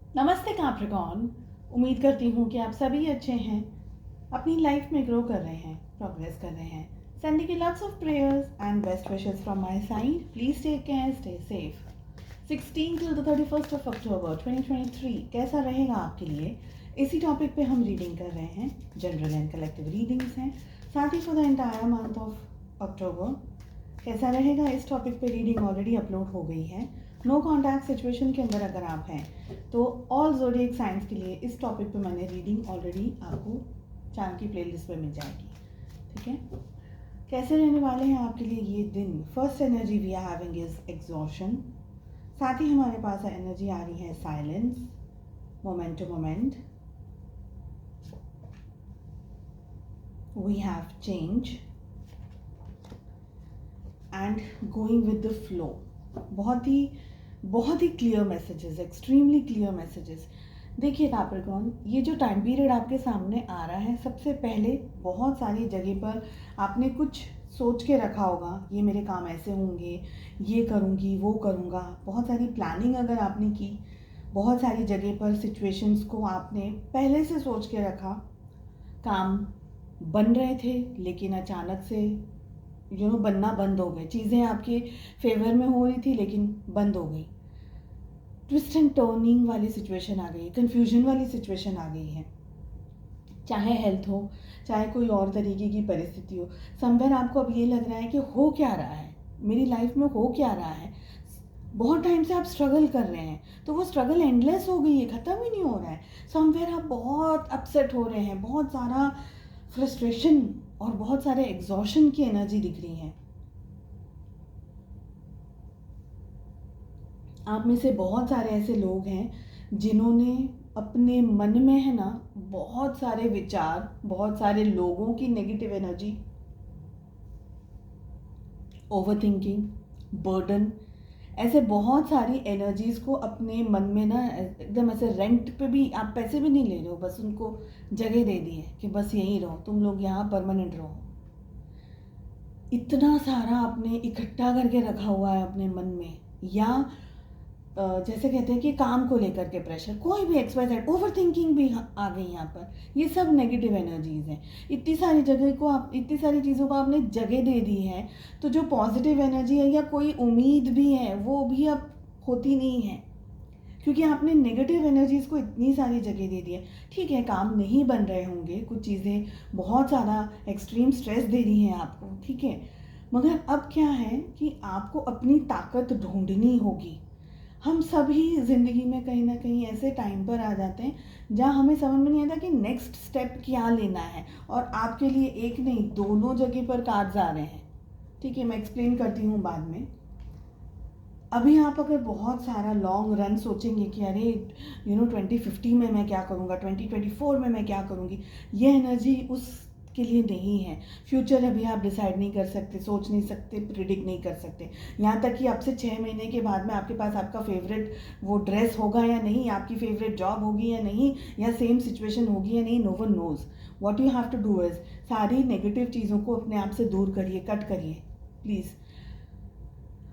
नमस्ते कैप्रिकॉर्न। उम्मीद करती हूँ कि आप सभी अच्छे हैं, अपनी लाइफ में ग्रो कर रहे हैं, प्रोग्रेस कर रहे हैं। Sending you lots of prayers and best wishes from my side. Please take care, stay safe. 16 till the 31st of October 2023 कैसा रहेगा आपके लिए, इसी टॉपिक पे हम रीडिंग कर रहे हैं। जनरल एंड कलेक्टिव रीडिंग्स हैं, साथ ही for the entire month of October कैसा रहेगा, इस टॉपिक पे रीडिंग ऑलरेडी अपलोड हो गई है। नो कॉन्टैक्ट सिचुएशन के अंदर अगर आप हैं तो ऑल ज़ोडिएक साइंस के लिए इस टॉपिक पे मैंने रीडिंग ऑलरेडी आपको चैनल की प्लेलिस्ट पे मिल जाएगी। ठीक है, कैसे रहने वाले हैं आपके लिए ये दिन। First energy we are having is exhaustion. साथ ही हमारे पास एनर्जी आ रही है silence, moment to moment. We have change and going with the flow. बहुत ही clear messages, extremely clear messages. देखिए कैप्रिकॉर्न, ये जो टाइम पीरियड आपके सामने आ रहा है, सबसे पहले बहुत सारी जगह पर आपने कुछ सोच के रखा होगा, ये मेरे काम ऐसे होंगे, ये करूँगी, वो करूँगा। बहुत सारी प्लानिंग अगर आपने की, बहुत सारी जगह पर सिचुएशंस को आपने पहले से सोच के रखा। काम बन रहे थे लेकिन अचानक से बनना बंद हो गए। चीज़ें आपके फेवर में हो रही थी लेकिन बंद हो गई। ट्विस्ट एंड टर्निंग वाली सिचुएशन आ गई है, कन्फ्यूजन वाली सिचुएशन आ गई है। चाहे हेल्थ हो, चाहे कोई और तरीके की परिस्थिति हो, समवेयर आपको अब ये लग रहा है कि हो क्या रहा है, मेरी लाइफ में हो क्या रहा है। बहुत टाइम से आप स्ट्रगल कर रहे हैं, तो वो स्ट्रगल एंडलेस हो गई है, ख़त्म ही नहीं हो रहा है। समवेयर आप बहुत अपसेट हो रहे हैं, बहुत सारा फ्रस्ट्रेशन और बहुत सारे एग्जॉशन की एनर्जी दिख रही है। आप में से बहुत सारे ऐसे लोग हैं जिन्होंने अपने मन में है ना बहुत सारे विचार, बहुत सारे लोगों की negative energy, over thinking, burden, ऐसे बहुत सारी एनर्जीज़ को अपने मन में ना एकदम ऐसे रेंट पे भी आप पैसे भी नहीं ले रहे हो, बस उनको जगह दे दी है कि बस यहीं रहो, तुम लोग यहाँ परमानेंट रहो। इतना सारा आपने इकट्ठा करके रखा हुआ है अपने मन में, या जैसे कहते हैं कि काम को लेकर के प्रेशर, कोई भी XYZ, ओवर थिंकिंग भी आ गई यहाँ पर। ये सब नेगेटिव एनर्जीज हैं। इतनी सारी जगह को आप, इतनी सारी चीज़ों को आपने जगह दे दी है, तो जो पॉजिटिव एनर्जी है या कोई उम्मीद भी है वो भी अब होती नहीं है, क्योंकि आपने नेगेटिव एनर्जीज को इतनी सारी जगह दे दी है। ठीक है, काम नहीं बन रहे होंगे, कुछ चीज़ें बहुत ज़्यादा एक्सट्रीम स्ट्रेस दे रही हैं आपको, ठीक है, मगर अब क्या है कि आपको अपनी ताकत ढूंढनी होगी। हम सभी ज़िंदगी में कहीं ना कहीं ऐसे टाइम पर आ जाते हैं जहाँ हमें समझ में नहीं आता कि नेक्स्ट स्टेप क्या लेना है, और आपके लिए एक नहीं, दोनों जगह पर कार्ड्स आ रहे हैं। ठीक है, मैं एक्सप्लेन करती हूँ बाद में। अभी आप अगर बहुत सारा लॉन्ग रन सोचेंगे कि अरे 2050 में मैं क्या करूँगा, 2024 में मैं क्या करूँगी, ये एनर्जी उस के लिए नहीं है। फ्यूचर अभी आप डिसाइड नहीं कर सकते, सोच नहीं सकते, प्रिडिक्ट नहीं कर सकते। यहाँ तक कि अब से 6 महीने के बाद में आपके पास आपका फेवरेट वो ड्रेस होगा या नहीं, आपकी फेवरेट जॉब होगी या नहीं, या सेम सिचुएशन होगी या नहीं, no one knows. What you have to do is, सारी नेगेटिव चीज़ों को अपने आप से दूर करिए, कट करिए प्लीज़।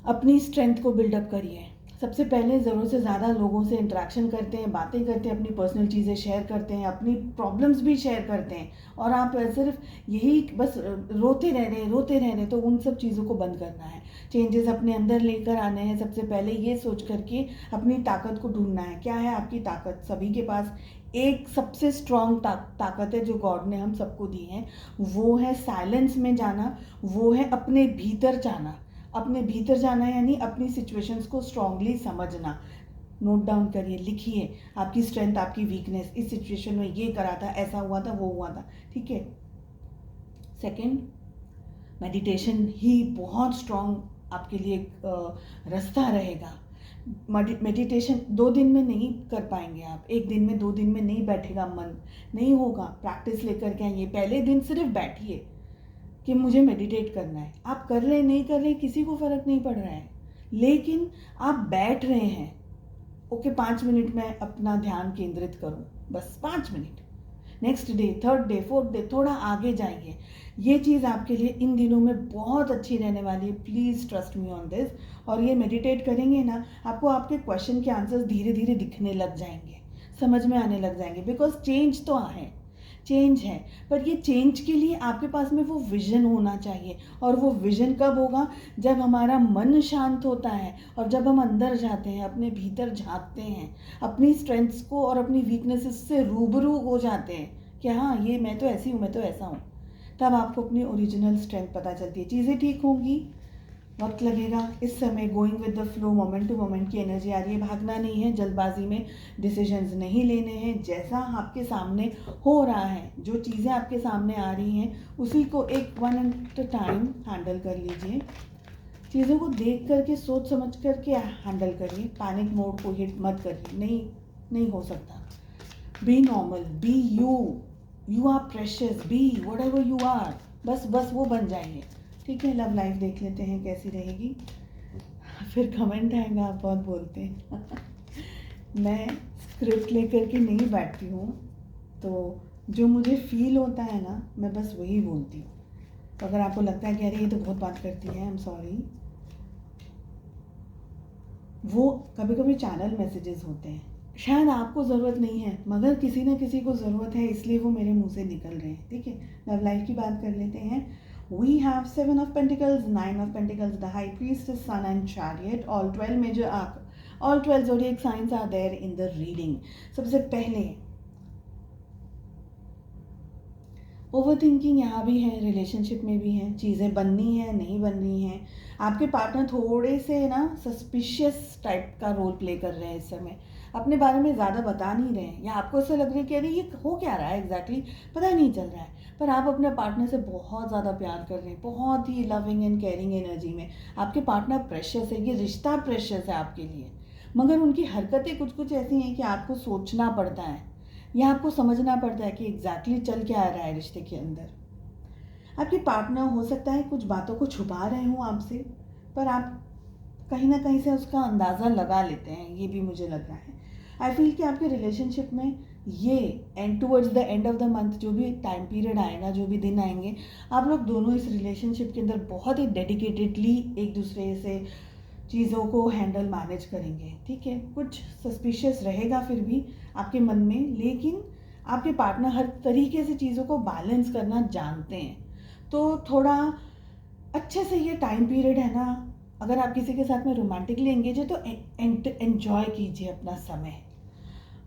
अपनी स्ट्रेंथ को बिल्डअप करिए। सबसे पहले ज़रूरत से ज़्यादा लोगों से इंटरेक्शन करते हैं, बातें करते हैं, अपनी पर्सनल चीज़ें शेयर करते हैं, अपनी प्रॉब्लम्स भी शेयर करते हैं, और आप सिर्फ यही बस रोते रह रहे, तो उन सब चीज़ों को बंद करना है। चेंजेस अपने अंदर लेकर आने हैं। सबसे पहले ये सोच करके अपनी ताकत को ढूंढना है। क्या है आपकी ताकत? सभी के पास एक सबसे स्ट्रॉन्ग ताकत है जो गॉड ने हम सबको दी है, वो है साइलेंस में जाना, वो है अपने भीतर जाना। अपने भीतर जाना यानी अपनी सिचुएशंस को स्ट्रांगली समझना। नोट डाउन करिए, लिखिए आपकी स्ट्रेंथ, आपकी वीकनेस, इस सिचुएशन में ये करा था, ऐसा हुआ था, वो हुआ था। ठीक है। सेकंड, मेडिटेशन ही बहुत स्ट्रॉन्ग आपके लिए रास्ता रहेगा। मेडिटेशन 2 दिन में नहीं कर पाएंगे आप, एक दिन में 2 दिन में नहीं बैठेगा, मन नहीं होगा। प्रैक्टिस लेकर के आइए। पहले दिन सिर्फ बैठिए कि मुझे मेडिटेट करना है। आप कर रहे नहीं कर रहे किसी को फ़र्क नहीं पड़ रहा है, लेकिन आप बैठ रहे हैं। ओके, 5 मिनट में अपना ध्यान केंद्रित करूं, बस 5 minute. Next day, third day, fourth day थोड़ा आगे जाइए। ये चीज़ आपके लिए इन दिनों में बहुत अच्छी रहने वाली है। Please trust me on this. और ये मेडिटेट करेंगे ना, आपको आपके क्वेश्चन के आंसर्स धीरे धीरे दिखने लग जाएंगे। समझ में आने लग जाएंगे, बिकॉज चेंज तो है, चेंज है, पर ये चेंज के लिए आपके पास में वो विज़न होना चाहिए। और वो विज़न कब होगा? जब हमारा मन शांत होता है और जब हम अंदर जाते हैं, अपने भीतर झांकते हैं, अपनी स्ट्रेंथ्स को और अपनी वीकनेसेस से रूबरू हो जाते हैं कि हाँ, ये मैं तो ऐसी हूँ, मैं तो ऐसा हूँ। तब आपको अपनी ओरिजिनल स्ट्रेंथ पता चलती है। चीज़ें ठीक होंगी, वक्त लगेगा। इस समय going with the flow, moment to moment की एनर्जी आ रही है। भागना नहीं है, जल्दबाजी में डिसीजंस नहीं लेने हैं। जैसा आपके सामने हो रहा है, जो चीज़ें आपके सामने आ रही हैं, उसी को एक one at a time handle कर लीजिए। चीज़ों को देख करके, सोच समझ करके हैंडल करिए। पैनिक मोड को हिट मत करिए, नहीं हो सकता। Be normal, be you are precious, be whatever you are, बस वो बन जाइए। ठीक है, लव लाइफ देख लेते हैं कैसी रहेगी, फिर कमेंट आएगा आप बहुत बोलते हैं। मैं स्क्रिप्ट लेकर के नहीं बैठती हूँ, तो जो मुझे फील होता है ना, मैं बस वही बोलती हूँ। तो अगर आपको लगता है कि अरे ये तो बहुत बात करती है, आई एम सॉरी। वो कभी कभी चैनल मैसेजेस होते हैं, शायद आपको ज़रूरत नहीं है, मगर किसी ना किसी को ज़रूरत है, इसलिए वो मेरे मुंह से निकल रहे हैं। ठीक है, लव लाइफ की बात कर लेते हैं। We have 7 of Pentacles, 9 of Pentacles, the High Priestess, Sun and Chariot. All 12 major arc, all 12 zodiac signs are there in the reading. सबसे पहले ओवर थिंकिंग यहाँ भी है, रिलेशनशिप में भी है। चीज़ें बननी है, नहीं बन रही हैं। आपके पार्टनर थोड़े से ना सस्पिशियस टाइप का रोल प्ले कर रहे हैं इस समय, अपने बारे में ज़्यादा बता नहीं रहे हैं, या आपको ऐसा लग रहा है कि अरे ये हो क्या रहा है एग्जैक्टली, पता नहीं चल रहा है। पर आप अपने पार्टनर से बहुत ज़्यादा प्यार कर रहे हैं, बहुत ही लविंग एंड केयरिंग एनर्जी में। आपके पार्टनर प्रेशियस है, ये रिश्ता प्रेशियस है आपके लिए, मगर उनकी हरकतें कुछ कुछ ऐसी हैं कि आपको सोचना पड़ता है या आपको समझना पड़ता है कि एग्जैक्टली चल क्या आ रहा है रिश्ते के अंदर। आपके पार्टनर हो सकता है कुछ बातों को छुपा रहे हों आपसे, पर आप कहीं ना कहीं से उसका अंदाज़ा लगा लेते हैं, ये भी मुझे लग रहा है। आई फील कि आपके रिलेशनशिप में ये and towards the end of the month, जो भी टाइम पीरियड आएगा, जो भी दिन आएंगे, आप लोग दोनों इस रिलेशनशिप के अंदर बहुत ही डेडिकेटेडली एक दूसरे से चीज़ों को हैंडल मैनेज करेंगे। ठीक है, कुछ सस्पिशियस रहेगा फिर भी आपके मन में, लेकिन आपके पार्टनर हर तरीके से चीज़ों को बैलेंस करना जानते हैं। तो थोड़ा अच्छे से ये टाइम पीरियड है ना, अगर आप किसी के साथ में रोमांटिकली एंगेज है तो एंजॉय कीजिए अपना समय।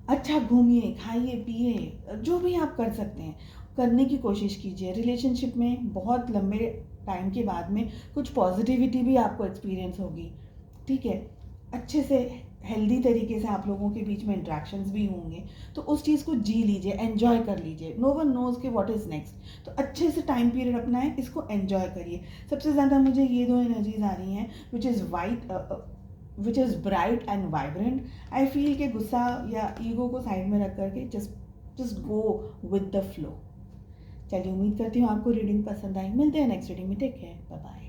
अच्छा घूमिए, खाइए, पिए, जो भी आप कर सकते हैं करने की कोशिश कीजिए। रिलेशनशिप में बहुत लंबे टाइम के बाद में कुछ पॉजिटिविटी भी आपको एक्सपीरियंस होगी। ठीक है, अच्छे से हेल्दी तरीके से आप लोगों के बीच में इंट्रैक्शंस भी होंगे, तो उस चीज़ को जी लीजिए, एन्जॉय कर लीजिए। नो वन नोज़ कि व्हाट इज़ नेक्स्ट, तो अच्छे से टाइम पीरियड अपना है, इसको एन्जॉय करिए। सबसे ज़्यादा मुझे ये दो एनर्जीज आ रही हैं, which is bright and vibrant. I feel कि गुस्सा या ईगो को साइड में रख करके just go with the flow. चलिए, उम्मीद करती हूँ आपको रीडिंग पसंद आई। मिलते हैं नेक्स्ट रीडिंग में। Take care, bye bye.